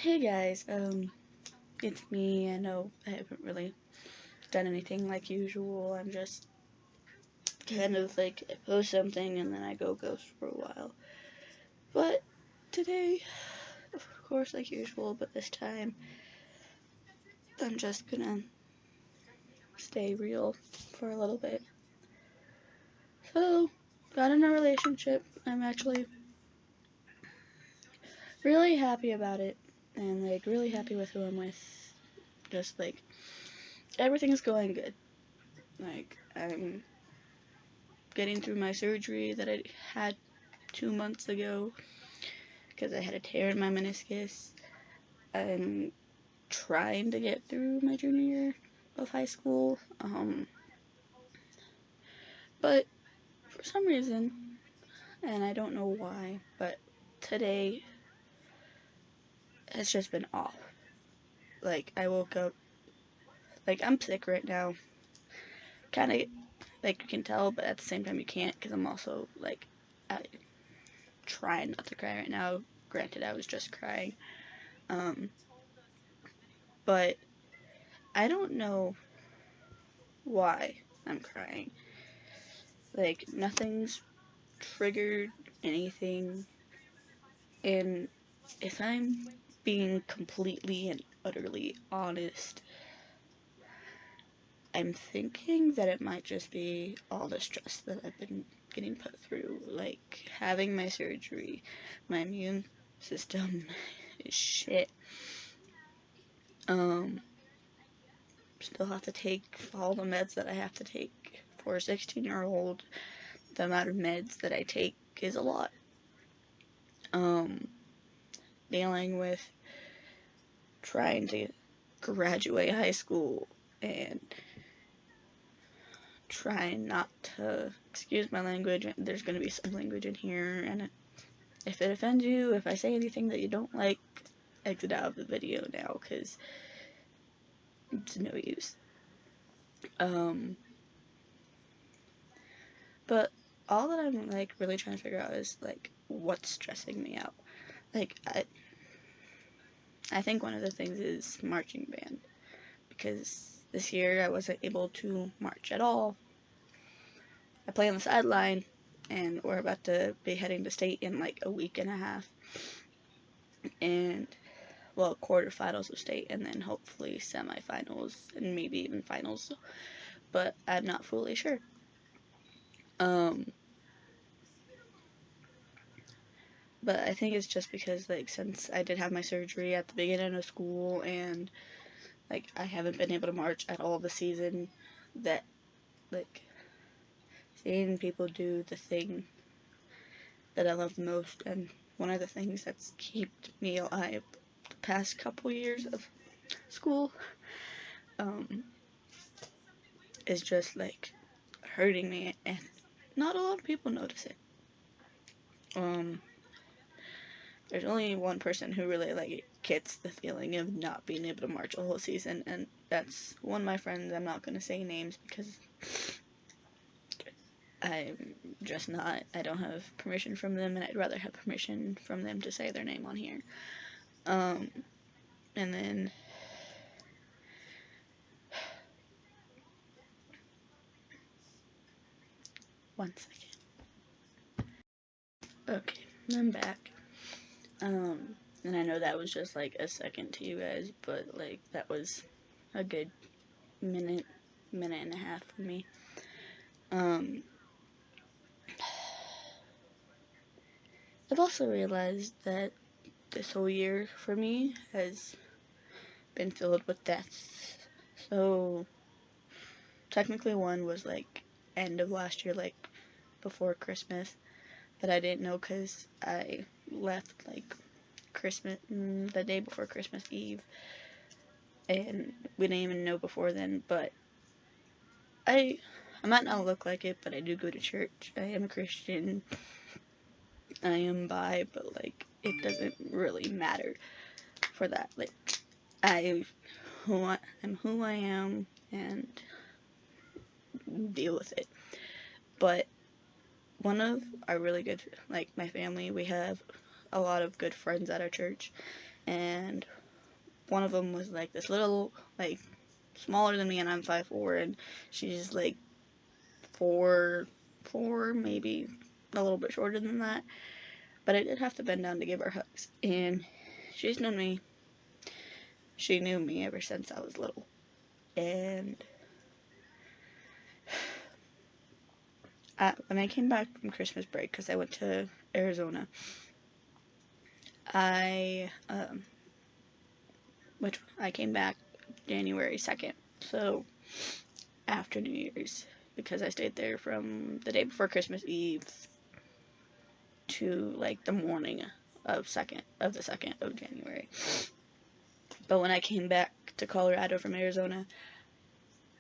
Hey guys, it's me. I know I haven't really done anything like usual. I'm just kind of like I post something and then I go ghost for a while. But today, of course, like usual, but this time I'm just gonna stay real for a little bit. So, got in a relationship. I'm actually really happy about it and like really happy with who I'm with. Just like everything's going good. Like I'm getting through my surgery that I had 2 months ago because I had a tear in my meniscus. I'm trying to get through my junior year of high school, but for some reason, and I don't know why, but today has just been off. Like, I woke up, like, I'm sick right now. Kind of, like, you can tell, but at the same time, you can't because I'm also, like, I, trying not to cry right now. Granted, I was just crying. Um, but I don't know why I'm crying. Like, nothing's triggered anything. And if I'm being completely and utterly honest, I'm thinking that it might just be all the stress that I've been getting put through. Like, having my surgery, my immune system is shit. Um, Still have to take all the meds that I have to take for a 16-year-old. The amount of meds that I take is a lot. Um, Dealing with trying to graduate high school and trying not to, excuse my language, there's going to be some language in here, and if it offends you, if I say anything that you don't like, exit out of the video now, because it's no use. But all that I'm, like, really trying to figure out is, like, what's stressing me out. Like, I think one of the things is marching band, because this year I wasn't able to march at all. I play on the sideline, and we're about to be heading to state in like a week and a half. And, well, quarterfinals of state, and then hopefully semifinals, and maybe even finals. But I'm not fully sure. But I think it's just because, like, since I did have my surgery at the beginning of school, and, like, I haven't been able to march at all this season, that, like, seeing people do the thing that I love the most, and one of the things that's kept me alive the past couple years of school, is just, like, hurting me, and not a lot of people notice it. There's only one person who really, like, gets the feeling of not being able to march a whole season, and that's one of my friends. I'm not gonna say names because I'm just not, I don't have permission from them, and I'd rather have permission from them to say their name on here. And then one second. Okay, I'm back. And I know that was just like a second to you guys, but like that was a good minute, minute and a half for me. I've also realized that this whole year for me has been filled with deaths. So technically one was like end of last year, like before Christmas, that I didn't know because I left like Christmas, the day before Christmas Eve, and we didn't even know before then. But I might not look like it, but I do go to church. I am a Christian. I am bi, but like it doesn't really matter for that. Like I'm who I am, and deal with it. But one of our really good, like my family, we have a lot of good friends at our church, and one of them was like this little, like, smaller than me, and I'm 5'4", and she's like 4'4", maybe a little bit shorter than that. But I did have to bend down to give her hugs, and she knew me ever since I was little. And when I came back from Christmas break, because I went to Arizona, I came back January 2nd, so after New Year's, because I stayed there from the day before Christmas Eve to like the morning of the 2nd of January. But when I came back to Colorado from Arizona,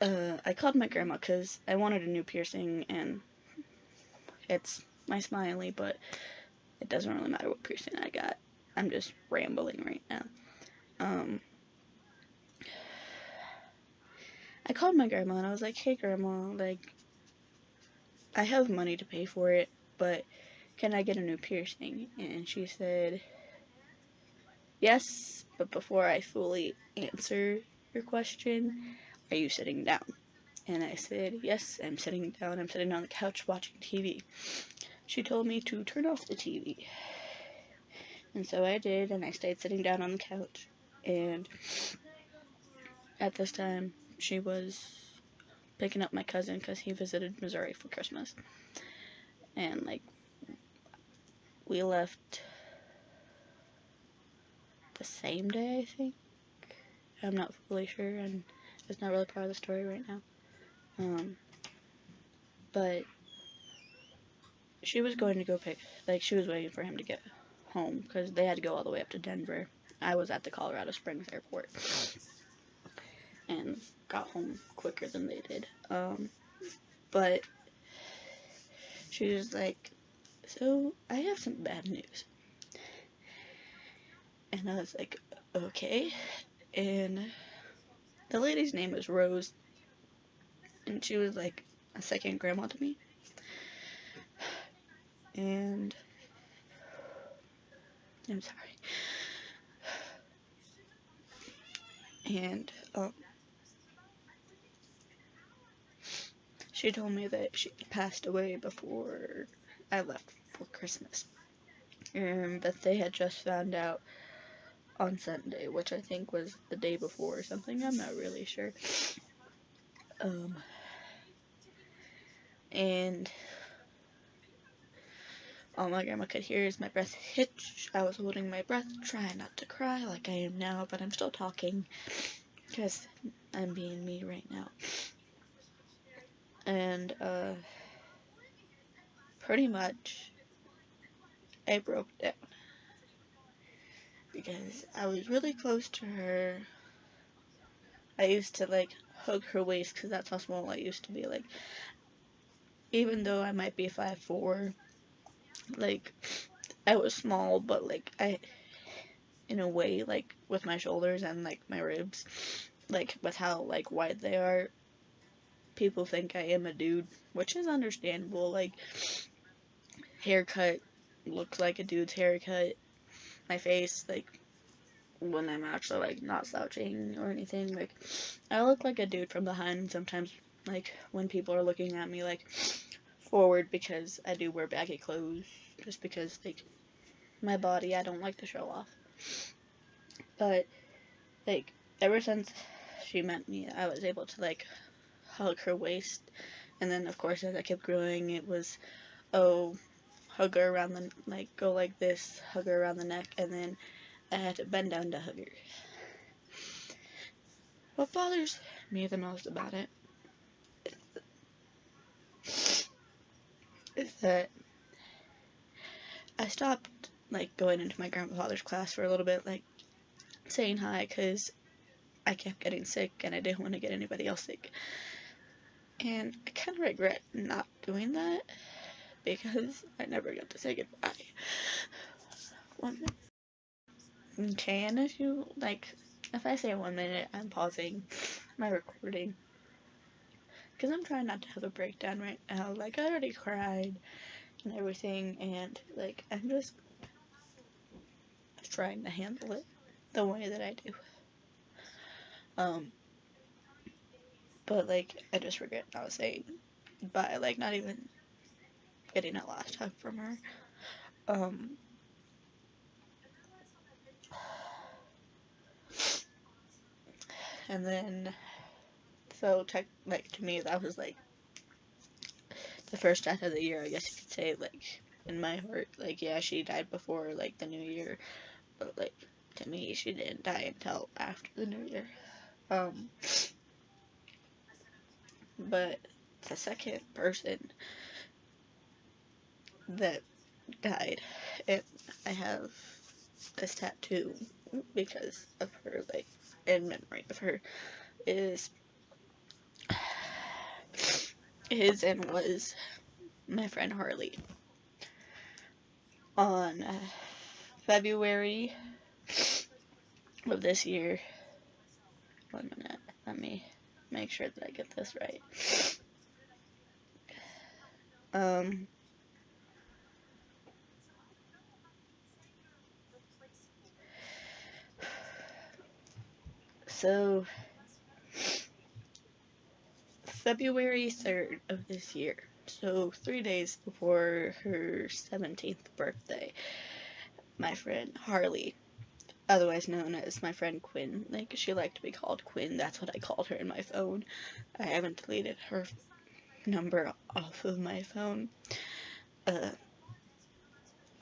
I called my grandma because I wanted a new piercing, and it's my smiley, but it doesn't really matter what piercing I got. I'm just rambling right now. I called my grandma and I was like, hey grandma, like, I have money to pay for it, but can I get a new piercing? And she said, yes, but before I fully answer your question, are you sitting down? And I said, yes, I'm sitting down. I'm sitting on the couch watching TV. She told me to turn off the TV. And so I did, and I stayed sitting down on the couch. And at this time, she was picking up my cousin because he visited Missouri for Christmas. And, like, we left the same day, I think. I'm not fully sure, and it's not really part of the story right now. But she was going to go she was waiting for him to get home because they had to go all the way up to Denver. I was at the Colorado Springs airport and got home quicker than they did. But she was like, so I have some bad news. And I was like, okay. And the lady's name was Rose, and she was like a second grandma to me. And I'm sorry. And she told me that she passed away before I left for Christmas, and that they had just found out on Sunday, which I think was the day before or something. I'm not really sure. And all my grandma could hear is my breath hitch. I was holding my breath, trying not to cry like I am now, but I'm still talking because I'm being me right now. And pretty much I broke down because I was really close to her. I used to like hug her waist because that's how small I used to be. Like, even though I might be 5'4", like, I was small, but like in a way, like with my shoulders and like my ribs, like with how like wide they are, people think I am a dude, which is understandable. Like, haircut looks like a dude's haircut. My face, like, when I'm actually like not slouching or anything, like, I look like a dude from behind sometimes, like when people are looking at me like forward, because I do wear baggy clothes just because like my body I don't like to show off. But like ever since she met me, I was able to like hug her waist, and then of course as I kept growing it was, oh, hug her around the, like, go like this, hug her around the neck, and then I had to bend down to hug her. What bothers me the most about it is that I stopped, like, going into my grandfather's class for a little bit, like, saying hi, because I kept getting sick, and I didn't want to get anybody else sick. And I kind of regret not doing that, because I never got to say goodbye. Okay, and if you, like, if I say 1 minute, I'm pausing my recording, because I'm trying not to have a breakdown right now. Like, I already cried and everything, and, like, I'm just trying to handle it. the way that I do. But like, I just regret not saying bye, like not even getting a last hug from her. And then, so like to me, that was like the first death of the year, I guess you could say. Like in my heart, like yeah, she died before like the new year, but like to me, she didn't die until after the new year. But the second person that died, and I have this tattoo because of her, like in memory of her, is and was my friend Harley. On February of this year, 1 minute, let me make sure that I get this right. So February 3rd of this year, so 3 days before her 17th birthday, my friend Harley, otherwise known as my friend Quinn, like she liked to be called Quinn, that's what I called her in my phone. I haven't deleted her number off of my phone. I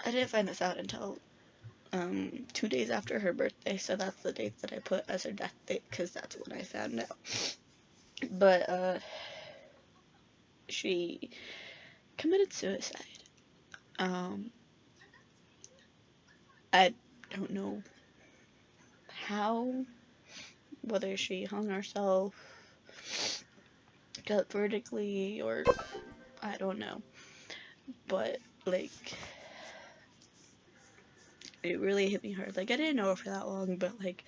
didn't find this out until 2 days after her birthday, so that's the date that I put as her death date, because that's when I found out. But she committed suicide. I don't know how, whether she hung herself, cut vertically, or I don't know, but like it really hit me hard. Like I didn't know her for that long, but like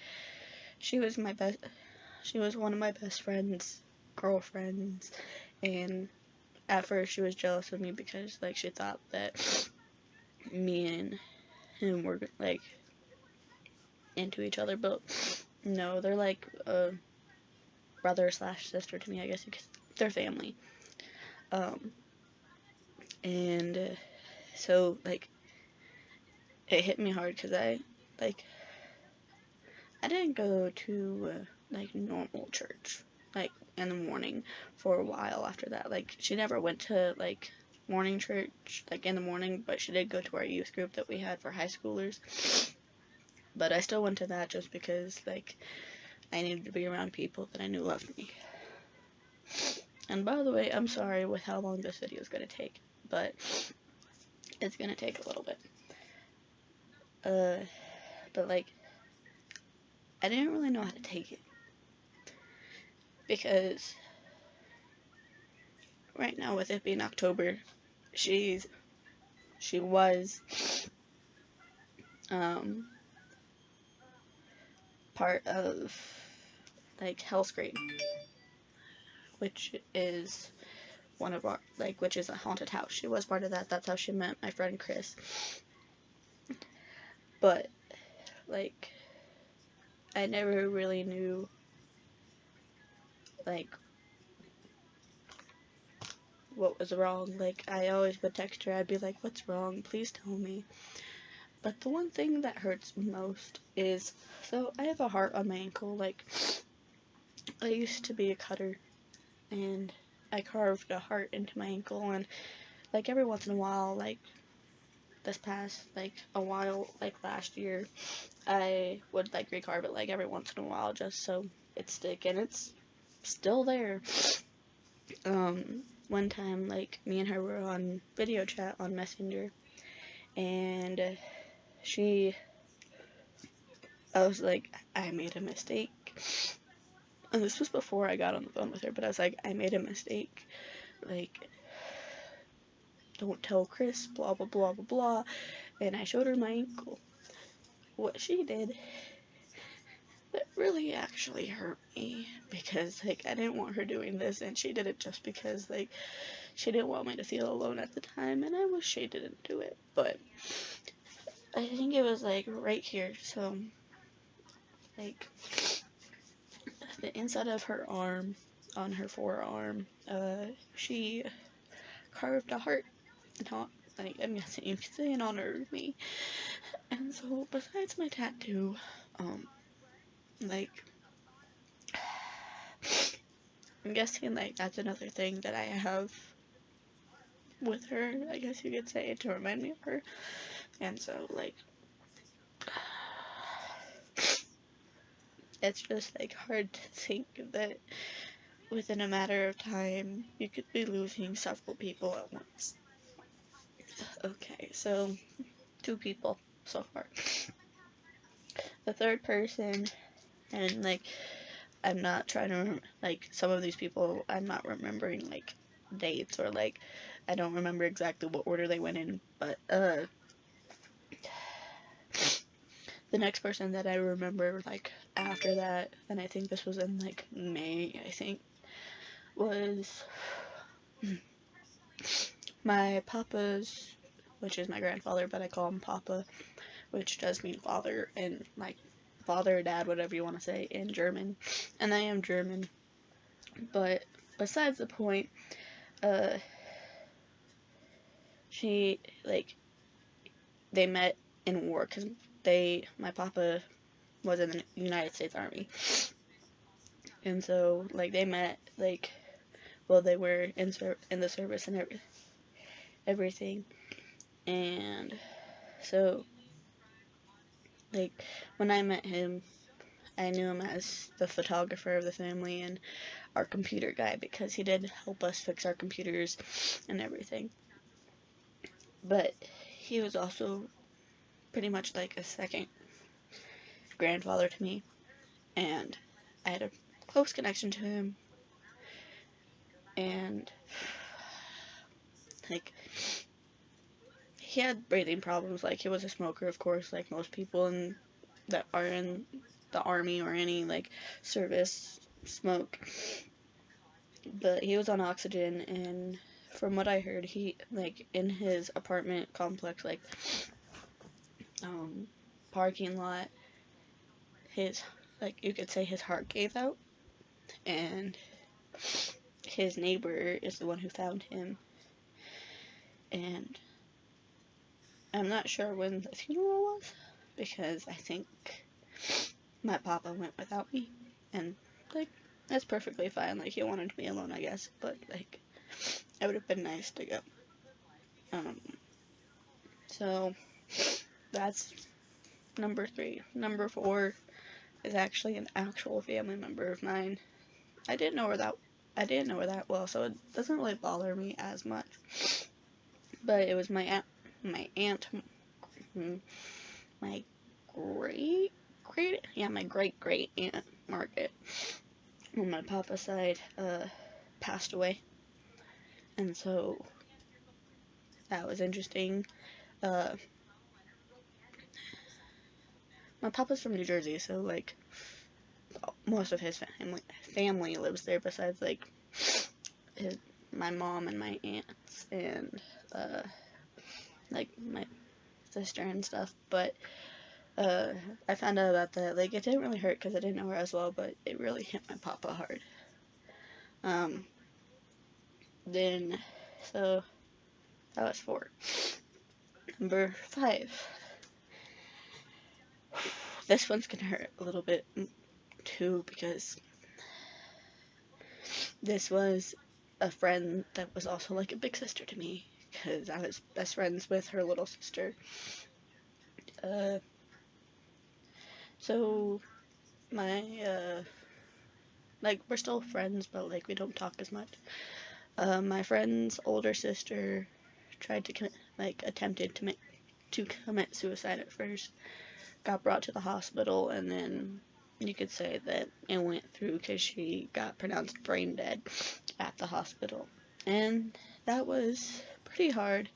she was one of my best friends, girlfriends, and at first she was jealous of me because like she thought that me and him were like into each other, but no, they're like a brother slash sister to me, I guess, because they're family. And so like it hit me hard because I didn't go to like normal church like in the morning for a while after that. Like she never went to like morning church like in the morning, but she did go to our youth group that we had for high schoolers. But I still went to that just because like I needed to be around people that I knew loved me. And by the way, I'm sorry with how long this video is going to take, but it's going to take a little bit. But like I didn't really know how to take it because right now with it being October, she was part of like Hellscream, which is one of our which is a haunted house. She was part of that. That's how she met my friend Chris. But like I never really knew like what was wrong. Like I always would text her, I'd be like, what's wrong? Please tell me. But the one thing that hurts most is, so I have a heart on my ankle. Like I used to be a cutter and I carved a heart into my ankle, and like every once in a while, like this past like a while, like last year, I would like recarve it like every once in a while just so it stick, and it's still there. One time like me and her were on video chat on Messenger, and I was like, I made a mistake. And this was before I got on the phone with her, but I was like, I made a mistake. Like, don't tell Chris, blah, blah, blah, blah, blah. And I showed her my ankle. What she did, that really actually hurt me, because, like, I didn't want her doing this, and she did it just because, like, she didn't want me to feel alone at the time, and I wish she didn't do it, but I think it was, like, right here, so like the inside of her arm, on her forearm, she carved a heart. Not, like, I'm guessing you could say in honor of me. And so, besides my tattoo, like, I'm guessing, like, that's another thing that I have with her, I guess you could say, to remind me of her. And so, like, it's just, like, hard to think that within a matter of time, you could be losing several people at once. Okay, so 2 people so far. The third person, and like, I'm not trying to, like, some of these people, I'm not remembering, like, dates, or like, I don't remember exactly what order they went in, but, the next person that I remember, like, after that, and I think this was in, like, May, I think, was my papa's, which is my grandfather, but I call him Papa, which does mean father, and, like, father, dad, whatever you want to say, in German, and I am German, but besides the point, she, like, they met in war, because my papa was in the United States Army, and so, like, they met, like, well, they were in the service and everything, and so, like, when I met him, I knew him as the photographer of the family and our computer guy, because he did help us fix our computers and everything, but he was also pretty much like a second grandfather to me, and I had a close connection to him, and, like, he had breathing problems, like, he was a smoker, of course, like most people that are in the army or any, like, service smoke, but he was on oxygen, and from what I heard, he, like, in his apartment complex, like, parking lot, his, like, you could say his heart gave out, and his neighbor is the one who found him, and I'm not sure when the funeral was, because I think my papa went without me, and, like, that's perfectly fine, like, he wanted to be alone, I guess, but, like, it would have been nice to go. So, that's number 3. Number 4 is actually an actual family member of mine. I didn't know her that well, so it doesn't really bother me as much. But it was my aunt, my great aunt Margaret, on my papa's side, passed away, and so that was interesting. My papa's from New Jersey, so, like, most of his family lives there, besides, like, my mom and my aunts and, like, my sister and stuff, but, I found out about that, like, it didn't really hurt because I didn't know her as well, but it really hit my papa hard. Then, so, that was 4. Number 5. This one's gonna hurt a little bit, too, because this was a friend that was also, like, a big sister to me, because I was best friends with her little sister. So, like, we're still friends, but, like, we don't talk as much. My friend's older sister tried to attempted to commit suicide at first, got brought to the hospital, and then you could say that it went through because she got pronounced brain dead at the hospital. And that was pretty hard,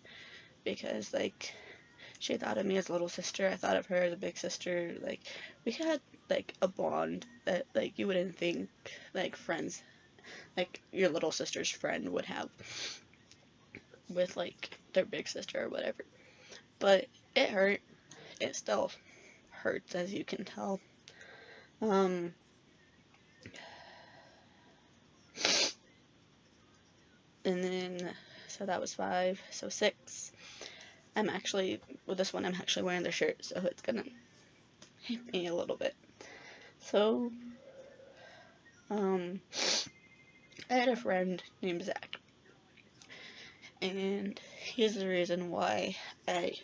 because, like, she thought of me as a little sister, I thought of her as a big sister, like, we had, like, a bond that, like, you wouldn't think, like, friends, like, your little sister's friend would have with, like, their big sister or whatever. But it hurt. It still hurts, as you can tell. Um, and then, so that was 5, so 6. I'm actually, with this one, I'm actually wearing the shirt, so it's gonna hit me a little bit. So, I had a friend named Zach, and he's the reason why I,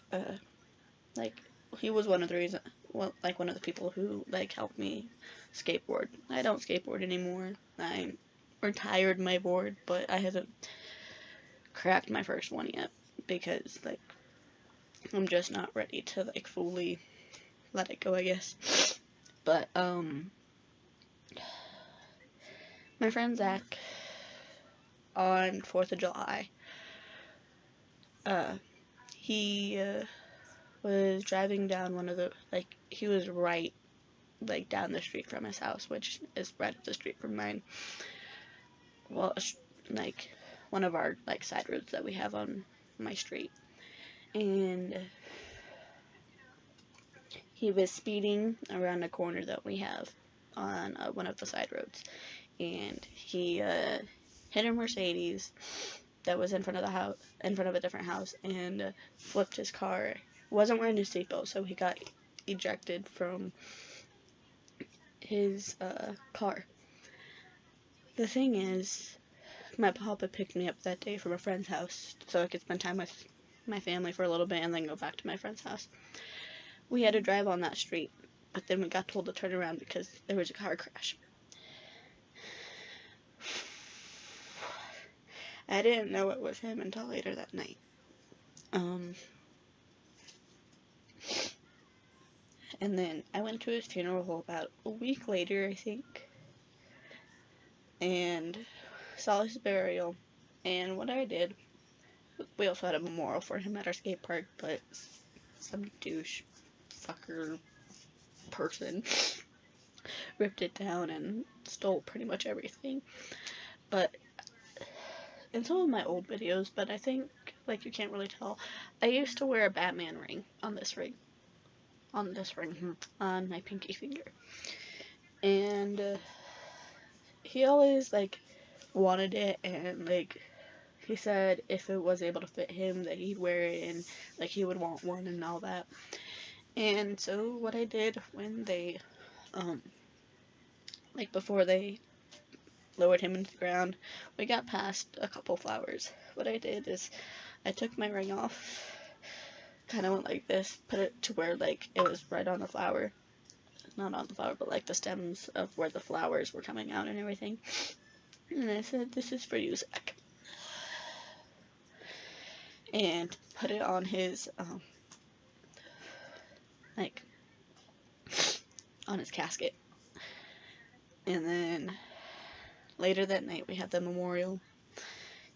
like, he was one of the reasons, well, like, one of the people who, like, helped me skateboard. I don't skateboard anymore. I retired my board, but I haven't cracked my first one yet, because, like, I'm just not ready to, like, fully let it go, I guess. But, my friend Zach, on 4th of July, he, was driving down one of the, like, he was right, like, down the street from his house, which is right up the street from mine. Well, like, one of our, like, side roads that we have on my street. And he was speeding around a corner that we have on one of the side roads. And he hit a Mercedes that was in front of the house, in front of a different house, and flipped his car. Wasn't wearing his seatbelt, so he got ejected from his car. The thing is, my papa picked me up that day from a friend's house so I could spend time with my family for a little bit and then go back to my friend's house. We had to drive on that street, but then we got told to turn around because there was a car crash. I didn't know it was him until later that night. And then I went to his funeral about a week later, I think, and saw his burial. And what I did, we also had a memorial for him at our skate park, but some douche fucker person ripped it down and stole pretty much everything. But in some of my old videos, but I think, like, you can't really tell, I used to wear a Batman ring on this ring. On my pinky finger. And he always, like, wanted it, and, like, he said if it was able to fit him that he'd wear it, and, like, he would want one and all that. And so what I did when they, like, before they lowered him into the ground, we got past a couple flowers. What I did is I took my ring off, kind of went like this, put it to where, like, it was right on the flower. Not on the flower, but, like, the stems of where the flowers were coming out and everything. And I said, "This is for you, Zach." And put it on his, like, on his casket. And then later that night we had the memorial.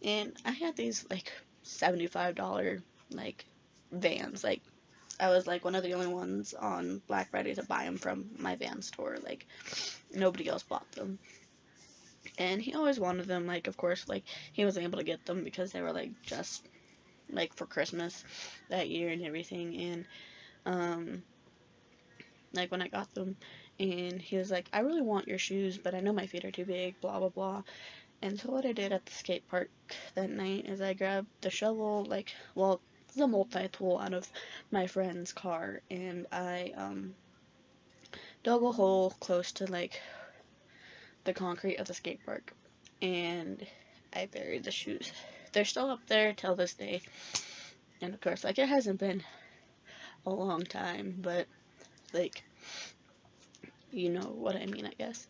And I had these, like, $75, like, Vans. Like, I was, like, one of the only ones on Black Friday to buy them from my Van store. Like, nobody else bought them. And he always wanted them, like, of course, like, he was able to get them because they were, like, just, like, for Christmas that year and everything. And, like, when I got them, and he was like, "I really want your shoes, but I know my feet are too big, blah, blah, blah." And so what I did at the skate park that night is I grabbed the shovel, like, well, the multi-tool out of my friend's car, and I, dug a hole close to, like, the concrete of the skate park, and I buried the shoes. They're still up there till this day, and of course, like, it hasn't been a long time, but, like, you know what I mean, I guess.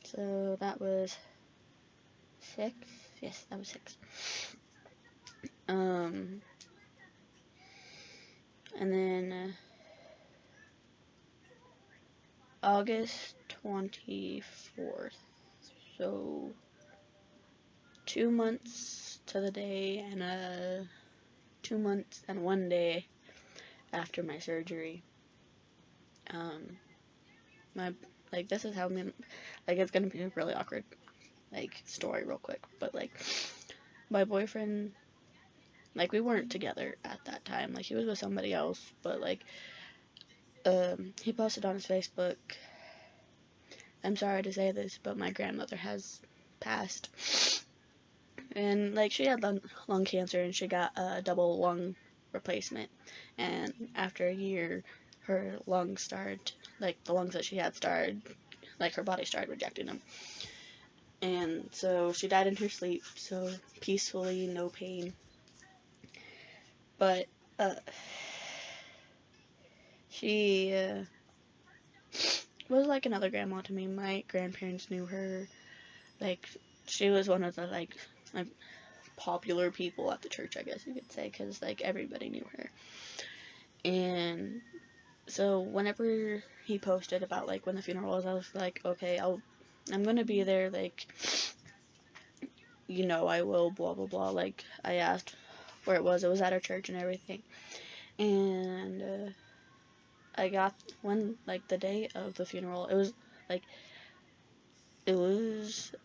So that was 6. Yes, that was 6. And then August 24th. So 2 months to the day, and 2 months and 1 day after my surgery. Like, this is how like, it's gonna be a really awkward, like, story real quick, but, like, my boyfriend, like, we weren't together at that time. Like, he was with somebody else, but, like, he posted on his Facebook, I'm sorry to say this, but my grandmother has passed. And, like, she had lung cancer, and she got a double lung replacement. And after a year, her lungs started, like, the lungs that she had started, like, her body started rejecting them. And so she died in her sleep, so peacefully, no pain. But, she, was like another grandma to me. My grandparents knew her. Like, she was one of the, like popular people at the church, I guess you could say, because, like, everybody knew her. And so whenever he posted about, like, when the funeral was, I was like, okay, I'm gonna be there, like, you know, I will, blah, blah, blah. Like, I asked where it was at our church and everything. And, I got, like, the day of the funeral, it was,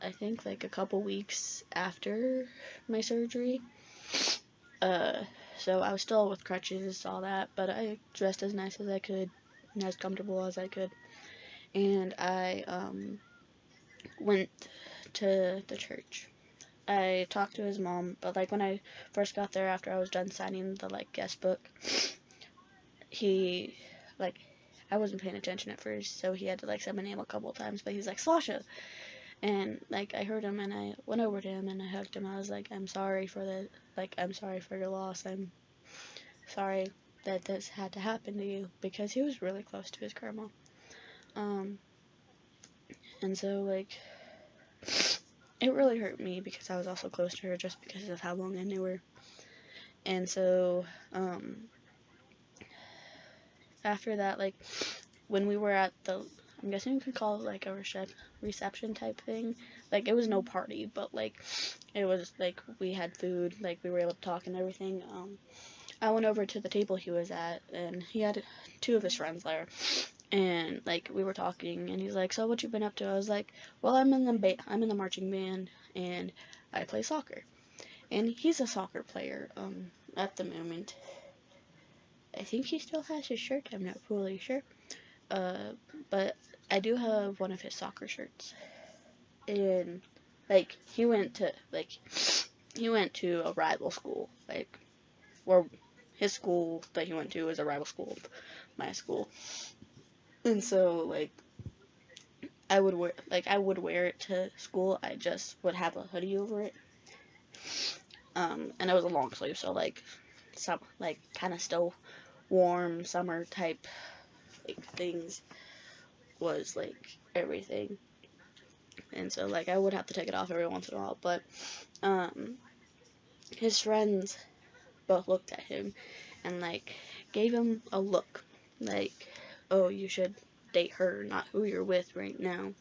I think, like, a couple weeks after my surgery. So I was still with crutches, all that, but I dressed as nice as I could, and as comfortable as I could. And I, went to the church. I talked to his mom, but, like, when I first got there, after I was done signing the, like, guest book, he, like, I wasn't paying attention at first, so he had to, like, say my name a couple times, but he's like, Sasha. And, like, I heard him, and I went over to him, and I hugged him. I was like, I'm sorry for I'm sorry for your loss. I'm sorry that this had to happen to you, because he was really close to his grandma. And so, like, it really hurt me, because I was also close to her, just because of how long I knew her. And so, after that, like, when we were at I'm guessing you could call it, like, a reception type thing. Like, it was no party, but, like, it was, like, we had food, like, we were able to talk and everything. I went over to the table he was at, and he had 2 of his friends there. And, like, we were talking, and he's like, so what you been up to? I was like, well, I'm in the marching band, and I play soccer. And he's a soccer player, at the moment. I think he still has his shirt, I'm not fully sure. But I do have one of his soccer shirts. And, like, he went to a rival school, like, or his school that he went to was a rival school of my school. And so, like, I would wear it to school. I just would have a hoodie over it. And it was a long sleeve, so, like, some, like, kind of still warm summer type, like, things was, like, everything. And so, like, I would have to take it off every once in a while, but his friends both looked at him and, like, gave him a look, like, oh, you should date her, not who you're with right now.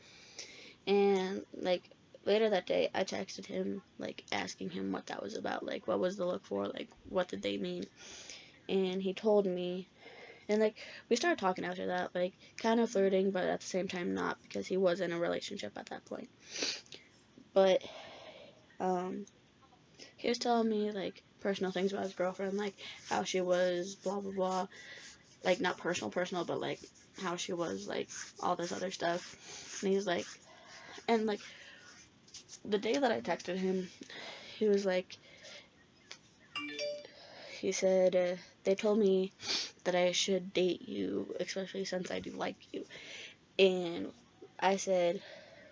And, like, later that day, I texted him, like, asking him what that was about, like, what was the look for, like, what did they mean. And he told me, and, like, we started talking after that, like, kind of flirting, but at the same time not, because he was in a relationship at that point. But, he was telling me, like, personal things about his girlfriend, like, how she was, blah, blah, blah, like, not personal, but, like, how she was, like, all this other stuff. And he's like, and, like, the day that I texted him, he was like, he said, they told me that I should date you, especially since I do like you. And I said,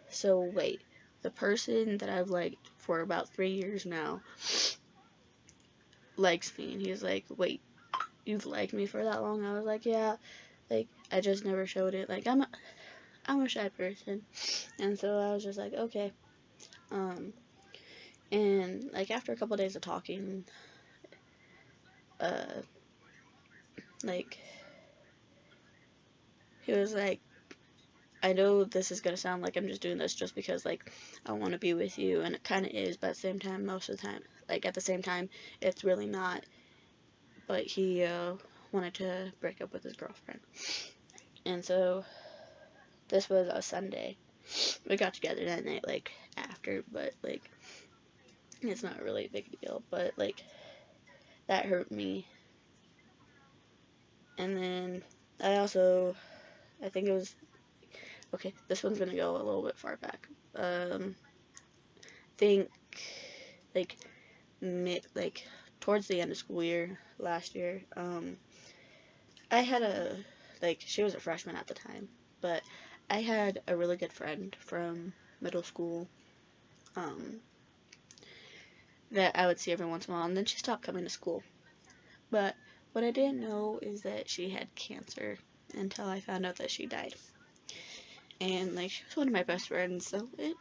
so wait, the person that I've liked for about 3 years now likes me. And he's like, wait, you've liked me for that long? I was like, yeah, like, I just never showed it. Like, I'm a shy person. And so I was just like, okay. And, like, after a couple days of talking, like, he was like, I know this is gonna sound like I'm just doing this just because, like, I want to be with you, and it kind of is, but at the same time, most of the time, like, at the same time, it's really not. But he wanted to break up with his girlfriend. And so, this was a Sunday. We got together that night, like, after, but, like, it's not really a big deal. But, like, that hurt me. And then I think it was, okay, this one's gonna go a little bit far back. Think like towards the end of school year last year. I had she was a freshman at the time, but I had a really good friend from middle school. That I would see every once in a while, and then she stopped coming to school. But what I didn't know is that she had cancer until I found out that she died. And she was one of my best friends, so it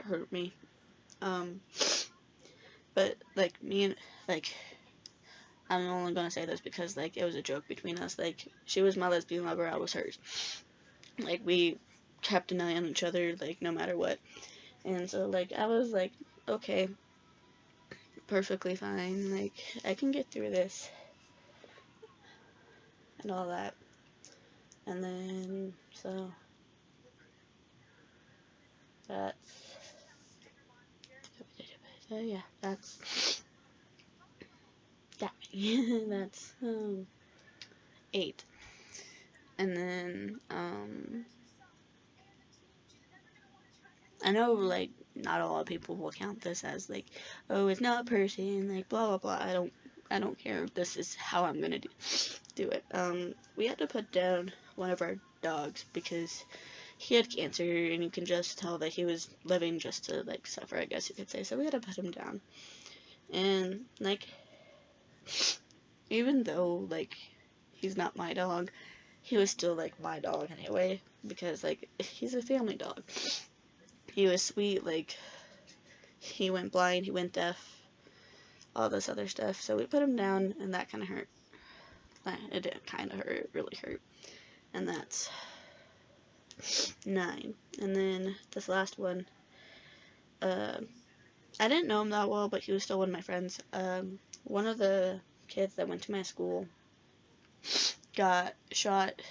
hurt me. But me and I'm only gonna say this because it was a joke between us. She was my lesbian lover, I was hers. We kept an eye on each other no matter what. And so I was okay, perfectly fine. I can get through this and all that. And then so yeah, that's that many. That's 8. And then I know not a lot of people will count this as oh, it's not a person, blah blah blah. I don't care. This is how I'm gonna do it. We had to put down one of our dogs because he had cancer, and you can just tell that he was living just to suffer, I guess you could say. So we had to put him down. And even though he's not my dog, he was still my dog anyway, because he's a family dog. He was sweet, he went blind, he went deaf, all this other stuff. So we put him down, and that kind of hurt. It didn't kind of hurt, it really hurt. And that's 9. And then this last one, I didn't know him that well, but he was still one of my friends. One of the kids that went to my school got shot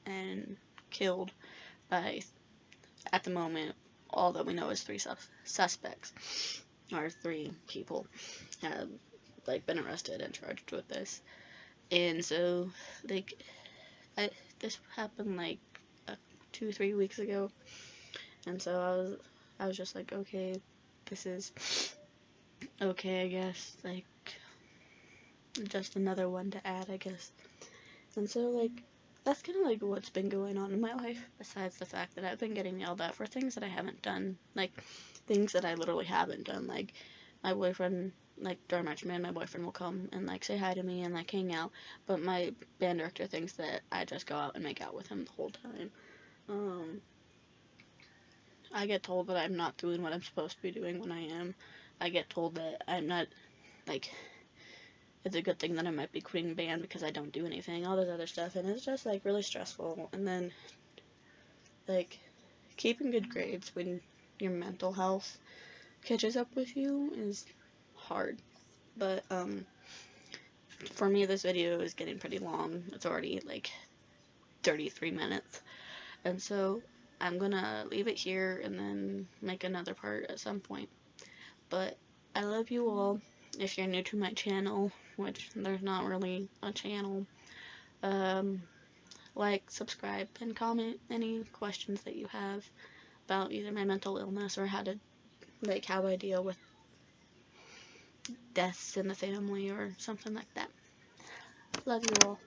and killed by, at the moment, all that we know is 3 suspects, or 3 people have been arrested and charged with this. And so this happened 2-3 weeks ago, and so I was just okay, this is okay, I guess, just another one to add, I guess. And so that's kind of what's been going on in my life, besides the fact that I've been getting yelled at for things that I haven't done, things that I literally haven't done. My boyfriend, during March Man, my boyfriend will come and say hi to me and hang out, but my band director thinks that I just go out and make out with him the whole time. I get told that I'm not doing what I'm supposed to be doing when I am. I get told that I'm not, it's a good thing that I might be quitting band because I don't do anything, all this other stuff, and it's just really stressful. And then keeping good grades when your mental health catches up with you is hard. But for me, this video is getting pretty long. It's already 33 minutes, and so I'm gonna leave it here and then make another part at some point. But I love you all. If you're new to my channel, which there's not really a channel, subscribe, and comment any questions that you have about either my mental illness or how I deal with deaths in the family or something like that. Love you all.